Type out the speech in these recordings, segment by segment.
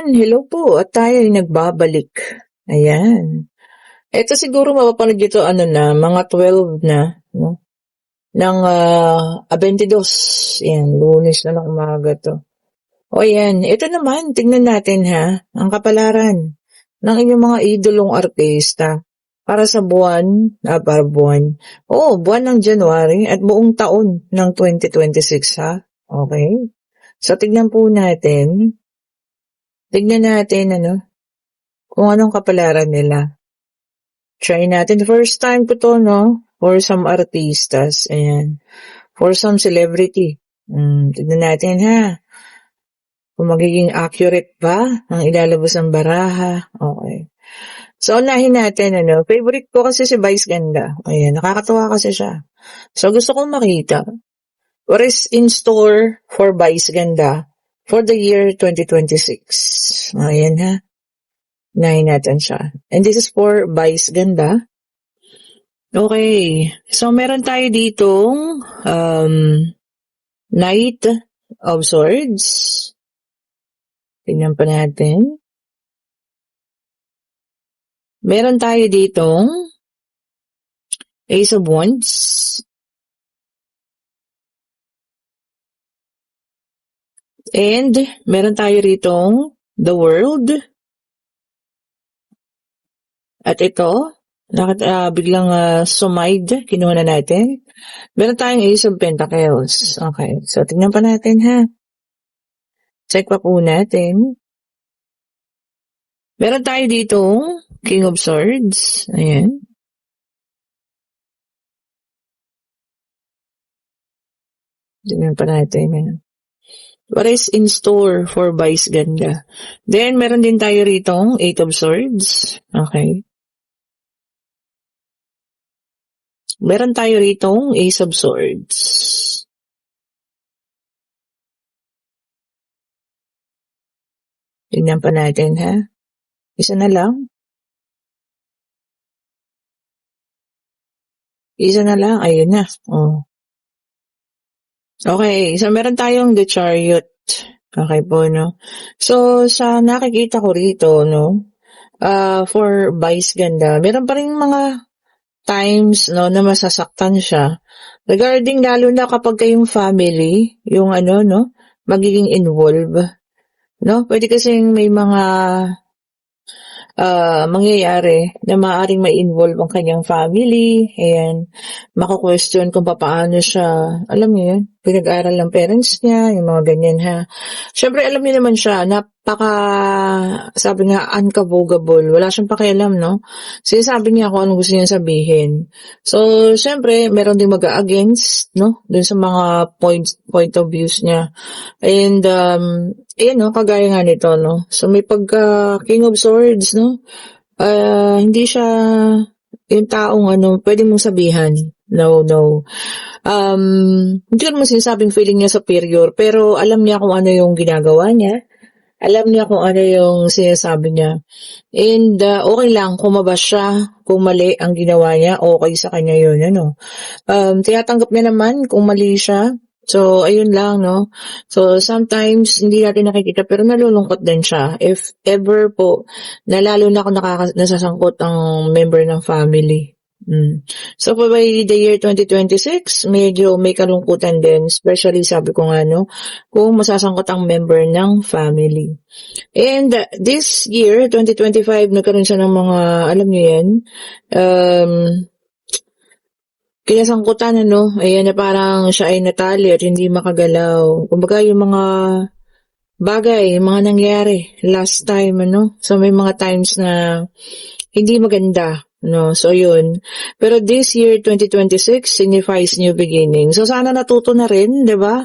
Hello po at tayo ay nagbabalik. Ayan. Eto siguro mapapanood nyo 'to mga 12 na 'no, ng, 22. Ayan, Lunes na ng umaga 'to. O ayan, ito naman tingnan natin ang kapalaran ng inyong mga idolong artista para sa buwan ng January at buong taon ng 2026 Okay. So tignan natin kung anong kapalaran nila. Try natin. First time ko 'to 'no, for some artistas, ayan. For some celebrity. Tignan natin kung magiging accurate ba ang ilalabas ng baraha. Okay. So unahin natin favorite ko kasi si Vice Ganda. Ayan, nakakatuwa kasi siya. So gusto kong makita what is in store for Vice Ganda for the year 2026. Ayan unahin natin siya. And this is for Vice Ganda. Okay. So, meron tayo ditong Knight of Swords. Tingnan pa natin. Meron tayo ditong Ace of Wands. And meron tayo ritong The World. At ito, biglang sumide, kinuha na natin. Meron tayong Ace of Pentacles. Okay, so tingnan pa natin Check pa po natin. Meron tayo ditong King of Swords. Ayan. Tingnan pa natin. What is in store for Vice Ganda? Then, meron din tayo ritong Eight of Swords. Okay. Meron tayo ritong Ace of Swords. Tingnan pa natin Isa na lang. Isa na lang. Ayun na. Oh. Okay. So, meron tayong The Chariot. Okay po, no? So, sa nakikita ko rito, for Vice Ganda, meron pa rin mga times na masasaktan siya regarding lalo na kapag kayong family yung magiging involved pwede kasing may mga mangyayari na maaaring ma-involve ang kanyang family, ayan, mako-question kung paano siya, alam niyo yun, pinag-aral ng parents niya, yung mga ganyan Siyempre, alam niyo naman siya, sabi nga, unkabogable, wala siyang pakialam, Sinasabi niya kung anong gusto niya sabihin. So, siyempre, meron din mag-against, dun sa mga point of views niya. And, kagaya nga nito, So, may pagka King of Swords, hindi siya yung taong pwede mong sabihan. No. Hindi ko naman sinasabing feeling niya superior, pero alam niya kung ano yung ginagawa niya. Alam niya kung ano yung sinasabi niya. And, okay lang, kumabas siya, kung mali ang ginawa niya, okay sa kanya yun, tinatanggap niya naman kung mali siya. So, ayun lang, So, sometimes, hindi natin nakikita, pero nalulungkot din siya. If ever po, na lalo na kung nasasangkot ang member ng family. So, by the year 2026, medyo may kalungkutan din, especially sabi ko nga, kung masasangkot ang member ng family. And this year, 2025, nagkaroon siya ng mga, alam niyo yan, kinasangkutan ayan na parang siya ay natali at hindi makagalaw. Kumbaga yung mga bagay, yung mga nangyari last time, So may mga times na hindi maganda, So yun. Pero this year, 2026, signifies new beginning. So sana natuto na rin, di ba?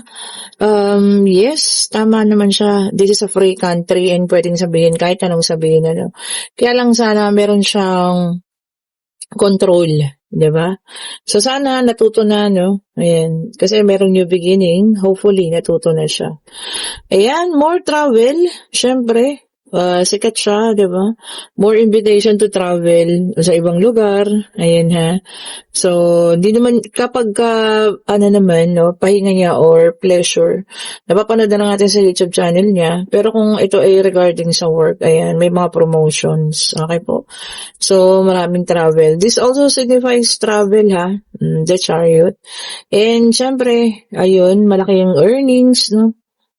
Yes, tama naman siya. This is a free country and pwedeng sabihin kahit anong sabihin, Kaya lang sana meron siyang control, di ba? So, sana natuto na, Ayan. Kasi merong new beginning. Hopefully, natuto na siya. Ayan, more travel. Syempre, sikat siya, 'di ba? More invitation to travel sa ibang lugar, ayan ha. So, di naman kapag ano naman, no, pahinga niya or pleasure, napapanood na lang natin sa YouTube channel niya. Pero kung ito ay regarding sa work, ayan, may mga promotions. Okay po. So, maraming travel. This also signifies travel ha, the chariot. And syempre, ayun, malaki yung earnings, no?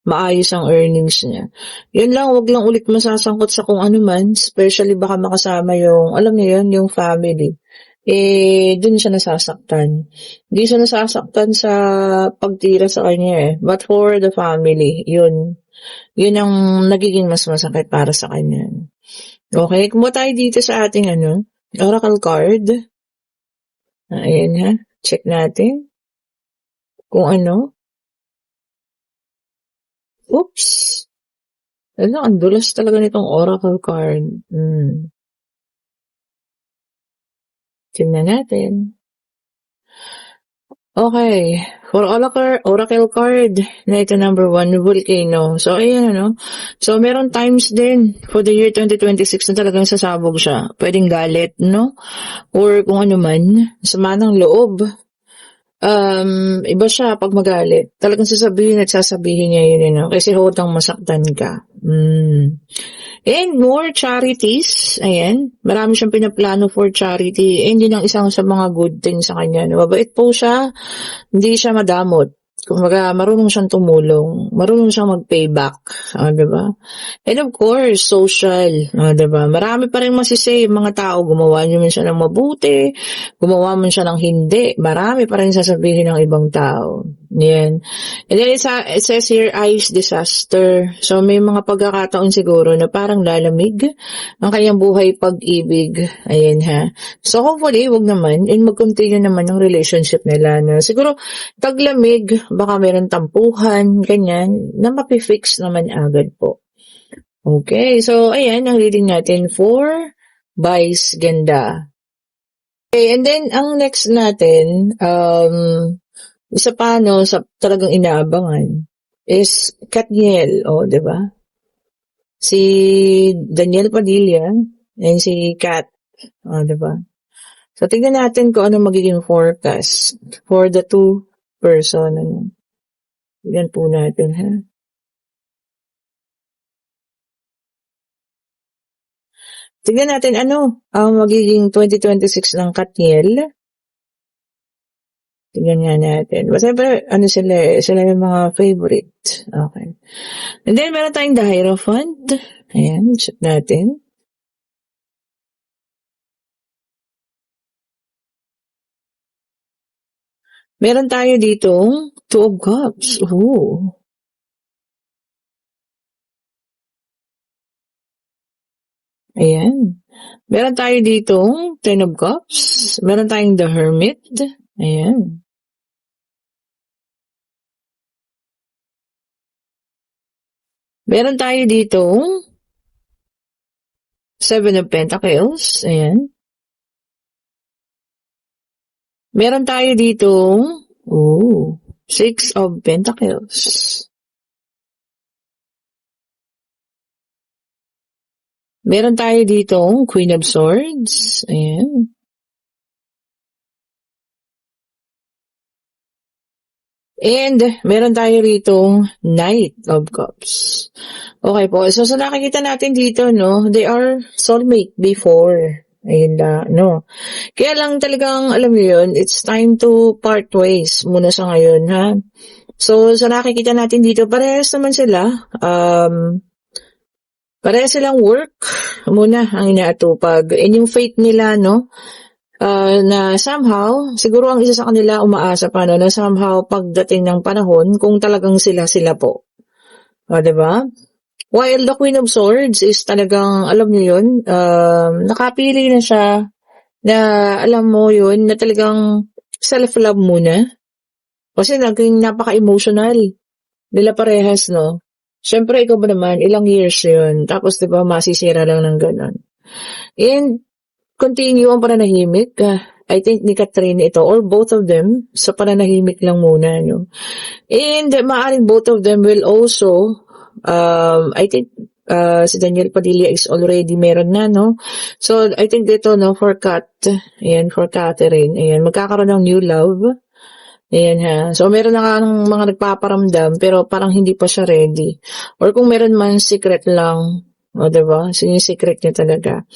Maayos ang earnings niya. Yun lang, wag lang ulit masasangkot sa kung ano man, especially baka makasama yung, alam niyo yun, yung family. Dun siya nasasaktan. Hindi siya nasasaktan sa pagtira sa kanya but for the family, yun. Yun ang nagiging mas masakit para sa kanya. Okay, kumuha tayo dito sa ating oracle card. Ayan ha, check natin kung ano. Oops! Ang dulas talaga nitong oracle card. Tingnan natin. Okay. For oracle card na ito number 1, volcano. So, ayan So, meron times din for the year 2026 na talagang sasabog siya. Pwedeng galit, no? Or kung ano man, sama ng loob. Iba siya pag magalit. Talagang sasabihin niya yun, kasi hodang masaktan ka. And more charities. Ayan. Marami siyang pinaplano for charity. And yun ang isang sa mga good things sa kanya. Mabait po siya. Hindi siya madamot. Kumbaga, marunong siyang tumulong. Marunong siyang mag-payback. Diba? And of course, social. Diba? Marami pa rin masisay yung mga tao. Gumawa niyo man siya ng mabuti. Gumawa man siya ng hindi. Marami pa rin sasabihin ng ibang tao. Yan. And then it says here, ice disaster. So, may mga pagkakataon siguro na parang lalamig ang kanyang buhay pag-ibig. Ayan ha. So, hopefully, wag naman. And mag-continue naman ang relationship nila. Na siguro, taglamig, baka meron tampuhan, ganyan, na mapifix naman agad po. Okay, so ayan, ang reading natin for Vice Ganda. Okay, and then, ang next natin, isa pa, sa talagang inaabangan, is Katniel, diba? Si Daniel Padilla, and si Kat, diba? So, tignan natin kung ano magiging forecast for the two person. Yan po natin, ha? Tignan natin ang magiging 2026 ng Katniel. Tignan nga natin. But siyempre, sila yung mga favorite. Okay. And then, meron tayong the Hierophant. Ayan, check natin. Meron tayo ditong Two of Cups. Oh. Ayan. Meron tayo ditong Ten of Cups. Meron tayong the Hermit. Ayan. Meron tayo ditong Seven of Pentacles. Ayan. Meron tayo ditong Six of Pentacles. Meron tayo ditong Queen of Swords. Ayan. And meron tayo ditong Knight of Cups. Okay po. So, sa nakikita natin dito, they are soulmate before. Ayun Kaya lang talagang, alam niyo yun, it's time to part ways muna sa ngayon, ha? So, sa nakikita natin dito, parehas naman sila. Parehas silang work muna ang inaatupag. And yung faith nila, na somehow, siguro ang isa sa kanila umaasa pa, na somehow pagdating ng panahon, kung talagang sila po. Diba? While the Queen of Swords is talagang, alam niyo yun, nakapili na siya na, alam mo yun, na talagang self-love muna. Kasi naging napaka-emotional nila parehas, Siyempre, ikaw ba naman, ilang years yun. Tapos, diba, masisira lang ng ganon. And, continue ang pananahimik. I think ni Catherine ito, or both of them, sa pananahimik lang muna, And, maaring both of them will also I think si Daniel Padilla is already meron na, no? So, I think dito, no, for Kat, ayan, for Catherine, ayan, magkakaroon ng new love. Ayan ha. So, meron na nga ng mga nagpaparamdam, pero parang hindi pa siya ready. Or kung meron man, secret lang. O, diba? So, yung secret niya talaga.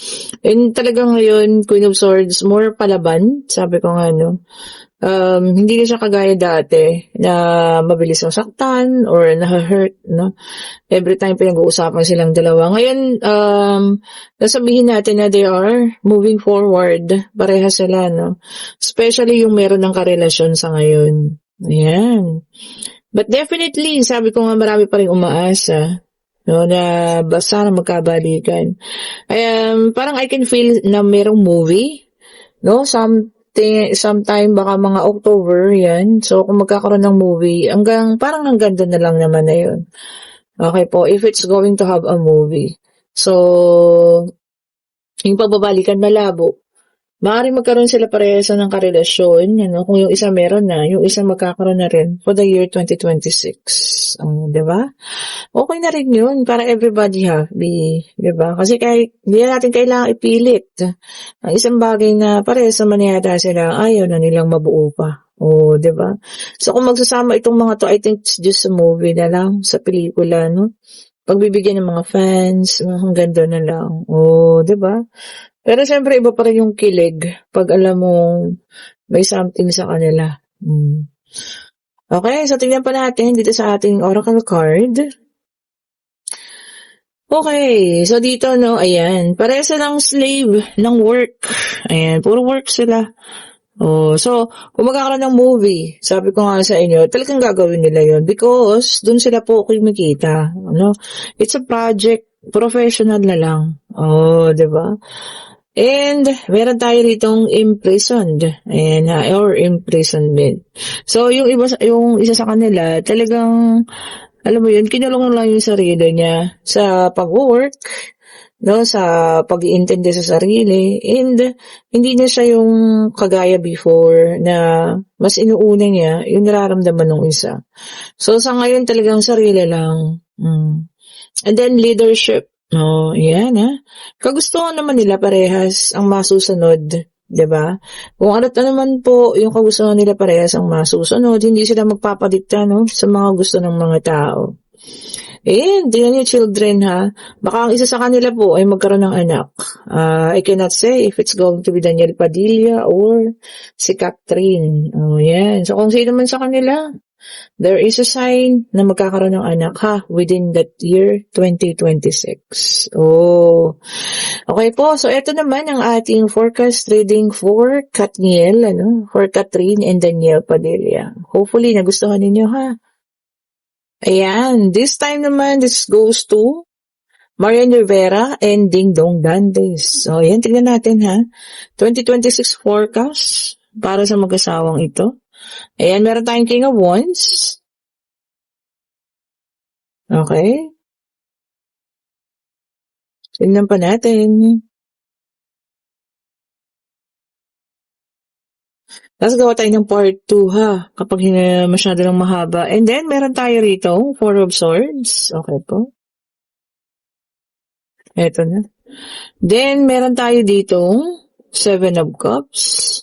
And talaga ngayon, Queen of Swords, more palaban, sabi ko nga, no? Hindi na siya kagaya dati na mabilis masaktan or na-hurt, no? Every time pinag-uusapan silang dalawa. Ngayon, nasabihin natin na they are moving forward. Pareha sila, no? Especially yung meron ng karelasyon sa ngayon. Ayan. But definitely, sabi ko nga marami pa rin umaasa, no, na basta na magkabalikan. Parang I can feel na merong movie, no? Sometime baka mga October yan. So, kung magkakaroon ng movie, parang hanggang doon na lang naman na yun. Okay po, if it's going to have a movie. So, yung pagbabalikan malabo. Maaaring magkaroon sila parehasa ng karelasyon, ano, kung yung isa meron na, yung isa magkakaroon na rin for the year 2026. Diba? Okay na rin yun, para everybody happy. Diba? Kasi hindi na natin kailangan ipilit. Ang isang bagay na parehas naman yata sila, ayaw na nilang mabuo pa. Diba? So, kung magsasama itong mga to, I think it's just a movie na lang, sa pelikula, no? Pagbibigyan ng mga fans, hanggang doon na lang. Diba? Pero syempre, iba pa rin yung kilig pag alam mo may something sa kanila. Okay, so tingnan pa natin dito sa ating oracle card. Okay, so dito, no, ayan, pareha silang slave ng work. Ayan, puro work sila. So, kung magkakaroon ng movie, sabi ko nga sa inyo, talagang gagawin nila yon because dun sila po kumikita. Ano? It's a project, professional na lang. Diba? And, meron tayo ritong imprisoned. Ayan, or imprisonment. So, yung isa sa kanila, talagang, alam mo yun, kinulong lang yung sarili niya sa pag-work, no, sa pag-iintindi sa sarili, and hindi na siya yung kagaya before na mas inuuna niya yung nararamdaman ng isa. So, sa ngayon talagang sarili lang. And then, leadership. Yan ha. Kagustuhan naman nila parehas ang masusunod, 'di ba? Kung ano naman po yung kagustuhan nila parehas ang masusunod, hindi sila magpapadikta, no, sa mga gusto ng mga tao. Tingnan niyo, children ha. Baka ang isa sa kanila po ay magkaroon ng anak. I cannot say if it's going to be Daniel Padilla or si Catherine. Yan. So kung sino man sa kanila, there is a sign na magkakaroon ng anak ha within that year 2026. Okay po. So ito naman ang ating forecast reading for Katniel, for Catherine and Daniel Padilla. Hopefully nagustuhan ninyo ha. Ayan, this time naman this goes to Marian Rivera and Ding Dong Dantes. So ayan, tingnan natin ha. 2026 forecast para sa mag-asawang ito. Ayan, meron tayong King of Wands. Okay. Tingnan pa natin. Tapos gawa tayo ng part 2 ha, kapag masyado lang mahaba. And then, meron tayo rito, 4 of Swords. Okay po. Eto na. Then, meron tayo dito, 7 of Cups.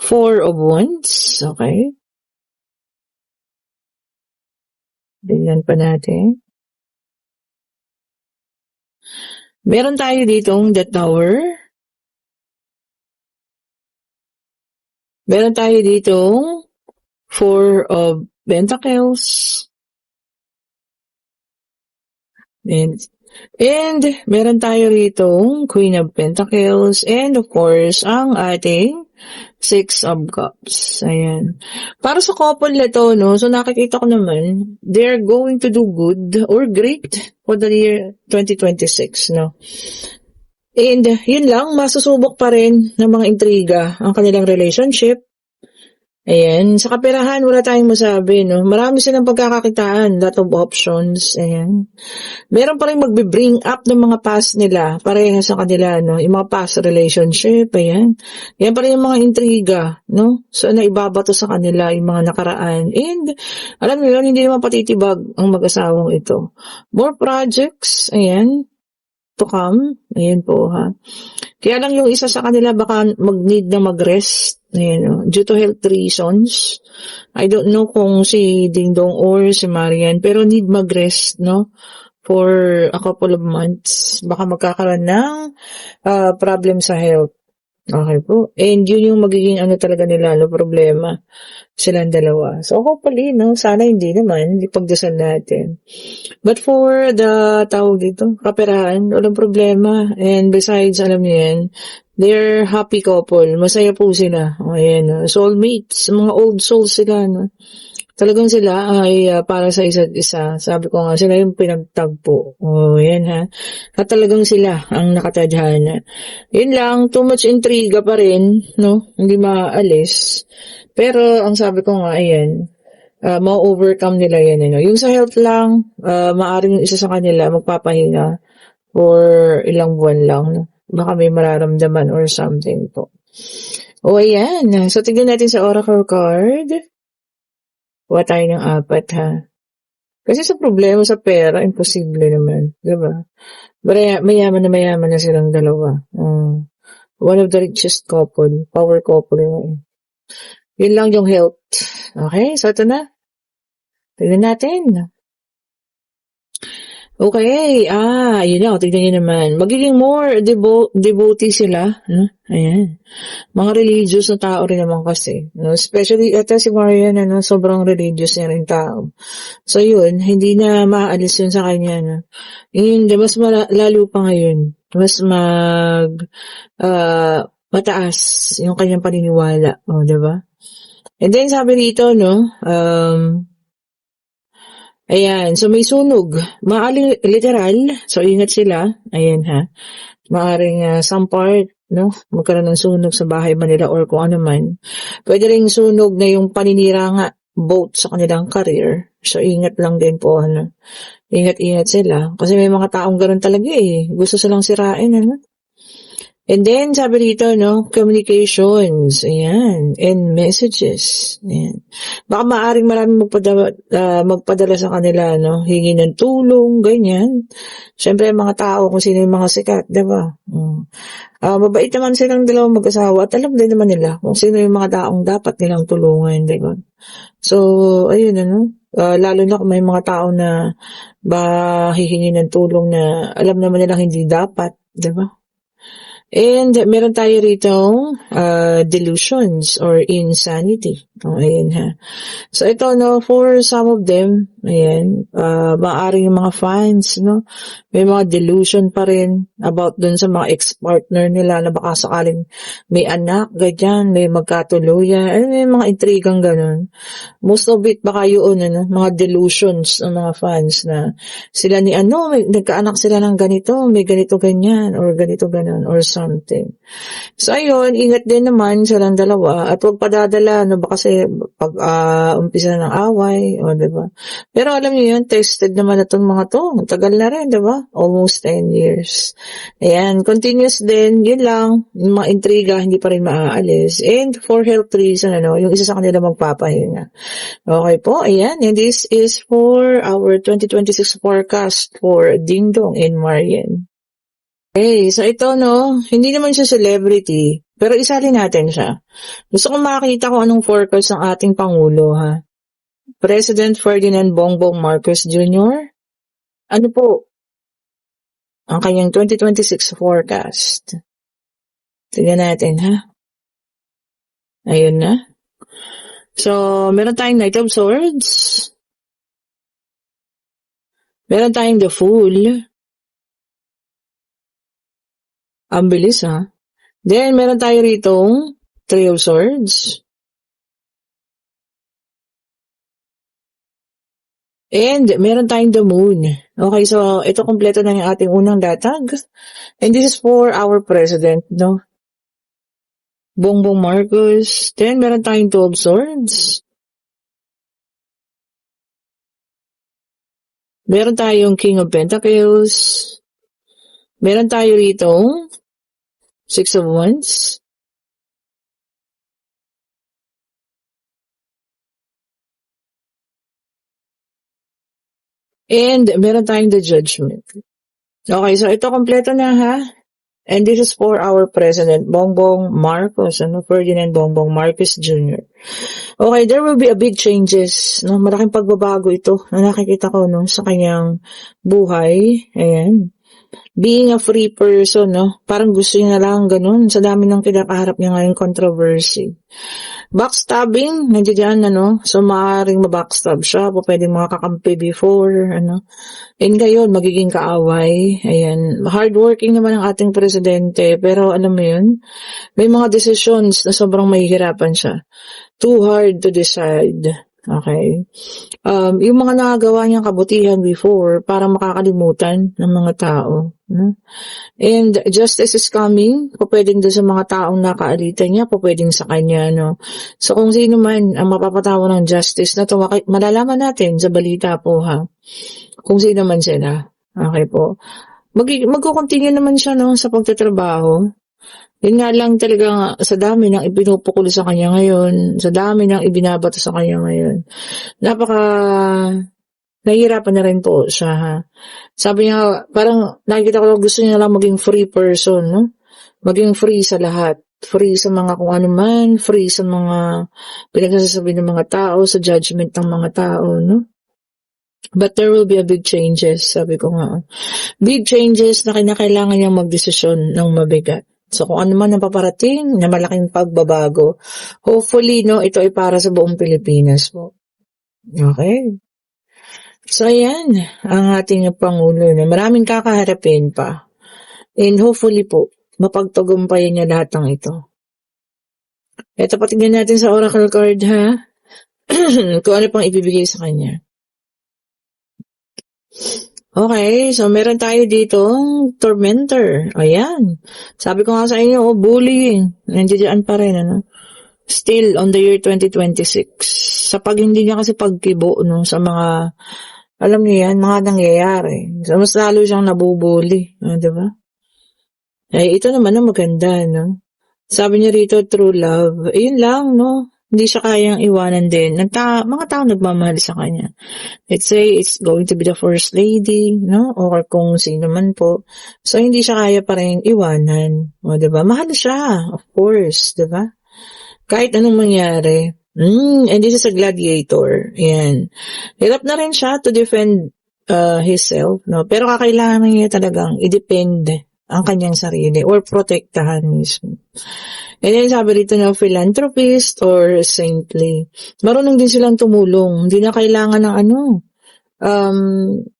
4 of Wands. Okay. Tingnan pa natin. Meron tayo ditong the Tower. Meron tayo ditong 4 of Pentacles. And meron tayo ritong Queen of Pentacles. And of course, ang ating 6 of Cups. Ayan. Para sa couple na to, no, so nakikita ko naman, they're going to do good or great for the year 2026, no. And yun lang, masusubok pa rin ng mga intriga ang kanilang relationship. Ayan, sa kaperahan wala tayong masabi 'no, marami silang pagkakakitaan, lot of options, ayan. Meron pa ring magbi-bring up ng mga past nila, parehas sa kanila 'no, yung mga past relationship, ayan. Yan pa rin yung mga intriga 'no, so naibabato sa kanila yung mga nakaraan and alam mo yun, hindi naman patitibag ang mag-asawang ito. More projects, ayan, to come, ayan po ha. Kaya lang yung isa sa kanila baka mag-need na mag-rest, ayan, due to health reasons. I don't know kung si Dingdong or si Marian, pero need mag-rest, no? For a couple of months. Baka magkakaroon ng problem sa health. Okay po. And yun yung magiging ano talaga nila, no, problema. Silang dalawa. So, hopefully, no, sana hindi naman, ipagdasal natin. But for the tawag dito, kaperahan, walang problema. And besides, alam niyo yan, they're happy couple. Masaya po sila. O, ayan, soulmates, mga old souls sila, no. Talagang sila ay para sa isa't isa. Sabi ko nga, sila yung pinagtagpo. O, yan ha. At talagang sila ang nakatadhana. Yun lang, too much intriga pa rin, no? Hindi maalis. Pero, ang sabi ko nga, ayan, ma-overcome nila yan. Ano. Yung sa health lang, maaring yung isa sa kanila magpapahinga for ilang buwan lang. No? Baka may mararamdaman or something po. O, ayan. So, tignan natin sa Oracle card. Kuha tayo ng 4, ha? Kasi sa problema sa pera, imposible naman. Diba? Mayaman na silang dalawa. One of the richest couple. Power couple. Yun lang yung health. Okay? So, ito na. Tignan natin. Okay. Yun na. Tignan nyo naman. Magiging more devotee sila. Ayan. Mga religious na tao rin naman kasi. No? Especially, ito si Marian, sobrang religious niya rin tao. So, yun. Hindi na maaalis yun sa kanya. No? Yun, mas lalo pa ngayon. Mas mataas yung kanyang paniniwala. O, diba? And then, sabi dito, no, ayan, so may sunog. Maaring literal, so ingat sila. Ayan ha. Maaring some part, no, magkaroon ng sunog sa bahay ba nila or kung ano man. Pwede ring sunog na yung paninira nga both sa kanilang career. So ingat lang din po, ano. Ingat-ingat sila. Kasi may mga taong ganun talaga eh. Gusto silang sirain, ano. And then, sabi dito, no, communications, ayan, and messages, ayan. Baka maaaring maraming magpadala sa kanila, no, hingi ng tulong, ganyan. Siyempre, mga tao, kung sino yung mga sikat, diba? Mabait naman silang dalawang mag-asawa at alam din naman nila kung sino yung mga taong dapat nilang tulungan, diba? So, ayun, ano, lalo na kung may mga tao na hihingi ng tulong na alam naman nilang hindi dapat, diba? And meron tayo rito delusions or insanity. Ayan ha. So ito, no, for some of them, ayan, maaaring yung mga fans, no, may mga delusion pa rin about dun sa mga ex-partner nila na baka sakaling may anak, ganyan, may magkatuluyan, may mga intrigang ganun. Most of it baka yun, ano, mga delusions ng mga fans na sila ni may nagkaanak sila ng ganito, may ganito ganyan, or ganito ganon, or something. So ayun, ingat din naman silang dalawa at huwag padadala, no, baka kasi pag umpisa ng away, o diba? Pero alam niyo yun, tested naman na itong mga to. Tagal na rin, diba? Almost 10 years. Ayan, continuous din, yun lang, yung mga intriga, hindi pa rin maaalis. And for health reason, ano, yung isa sa kanila magpapahinga. Okay po, ayan, and this is for our 2026 forecast for Dingdong and Marian. Okay, so ito, no, hindi naman siya celebrity, pero isali natin siya. Gusto kong makita kung anong forecast ng ating Pangulo, ha? President Ferdinand Bongbong Marcos Jr. Ano po ang kanyang 2026 forecast? Tingnan natin, ha? Ayun na. So, meron tayong Knight of Swords. Meron tayong The Fool. Ang bilis, ha? Then, meron tayo ritong Three of Swords. And, meron tayong The Moon. Okay, so, ito kompleto na yung ating unang datag. And this is for our president, no? Bongbong Marcos. Then, meron tayong 12 Swords. Meron tayong King of Pentacles. Meron tayo rito, 6 of Wands. And meron tayong the Judgment. Okay, so ito kompleto na ha. And this is for our President, Bongbong Marcos, Ferdinand Bongbong Marcos Jr. Okay, there will be a big changes, no? Malaking pagbabago ito na nakikita ko, no, sa kanyang buhay. Ayan. Being a free person, no? Parang gusto niya na lang ganun sa dami ng kinakaharap niya ngayong controversy. Backstabbing, nandiyan, so maaaring mabackstab siya, pwedeng makakampi before, And ngayon, magiging kaaway. Ayan. Hardworking naman ang ating presidente, pero alam mo yun, may mga decisions na sobrang mahihirapan siya. Too hard to decide. Okay. Yung mga nagagawa niyang kabutihan before, para makakalimutan ng mga tao. No? And justice is coming. Pwedeng doon sa mga taong nakaalitan niya, pwedeng sa kanya. No? So kung sino man ang mapapatawa ng justice na to, malalaman natin sa balita po ha. Kung sino man sila. Okay po. Magkukontinue naman siya no, sa pagtatrabaho. Yun nga lang talaga sa dami ng ipinupukul sa kanya ngayon, sa dami ng ibinabato sa kanya ngayon. Nahihirapan na rin po siya ha. Sabi niya, parang nakikita ko gusto niya lang maging free person, no? Maging free sa lahat. Free sa mga kung ano man, free sa mga pinagsasabi ng mga tao, sa judgment ng mga tao, no? But there will be a big changes, sabi ko nga. Big changes na kinakailangan niyang magdesisyon ng mabigat. So kung ano man ang paparating na malaking pagbabago, hopefully, no, ito ay para sa buong Pilipinas po. Okay. So ayan, ang ating Pangulo na maraming kakaharapin pa. And hopefully po, mapagtagumpayan niya lahat ng ito. Ito patingnan natin sa Oracle card ha, kung ano pang ibibigay sa kanya. Okay, so meron tayo dito tormentor. Ayan. Sabi ko nga sa inyo, bullying. Nandiyan pa rin, Still on the year 2026. Sa hindi niya kasi pagkibo, sa mga, alam niyo yan, mga nangyayari. So, mas lalo siyang nabubuli. Diba? Eh, ito naman ang maganda, Sabi niya rito, true love. Ayun lang, Hindi siya kayang iwanan din. Mga tao nagmamahal sa kanya. Let's say, it's going to be the first lady, or kung sino man po. So, hindi siya kaya pa rin iwanan. O, diba? Mahal siya, of course, diba? Kahit anong mangyari. And this is a gladiator. Ayan. Hirap na rin siya to defend himself, Pero kakailangan niya talagang i-depend ang kanyang sarili or protektahan mismo. And then sabi rito na philanthropist or saintly. Marunong din silang tumulong. Hindi na kailangan ng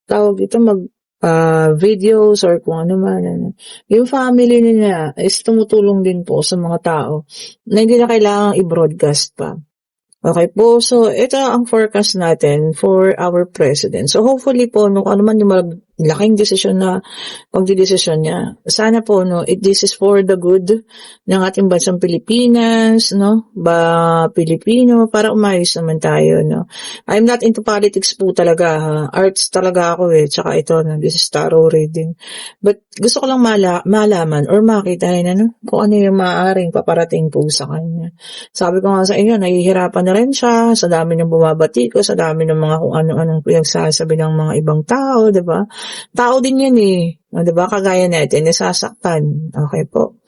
tawag dito videos or kung ano man. Yung family niya is tumutulong din po sa mga tao na hindi na kailangan i-broadcast pa. Okay po, so ito ang forecast natin for our president. So hopefully po, kung ano man yung laking desisyon na pagdidesisyon niya, sana po, this is for the good ng ating bansang Pilipinas, Pilipino, para umayos naman tayo, I'm not into politics po talaga, ha? Arts talaga ako tsaka ito, this is tarot reading. But gusto ko lang malaman or makita rin, kung ano yung maaaring paparating po sa kanya. Sabi ko nga sa inyo, nahihirapan na rin siya sa dami ng bumabati ko, sa dami ng mga kung ano-anong pinagsasabi ng mga ibang tao, diba? Tao din yan diba? Kagaya natin, nasasaktan. Okay po.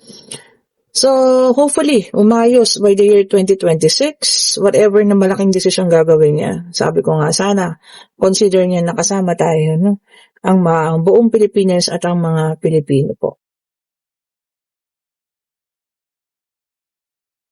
So, hopefully, umayos by the year 2026, whatever na malaking desisyon gagawin niya. Sabi ko nga, sana, consider niya nakasama tayo, ang buong Pilipinas at ang mga Pilipino po.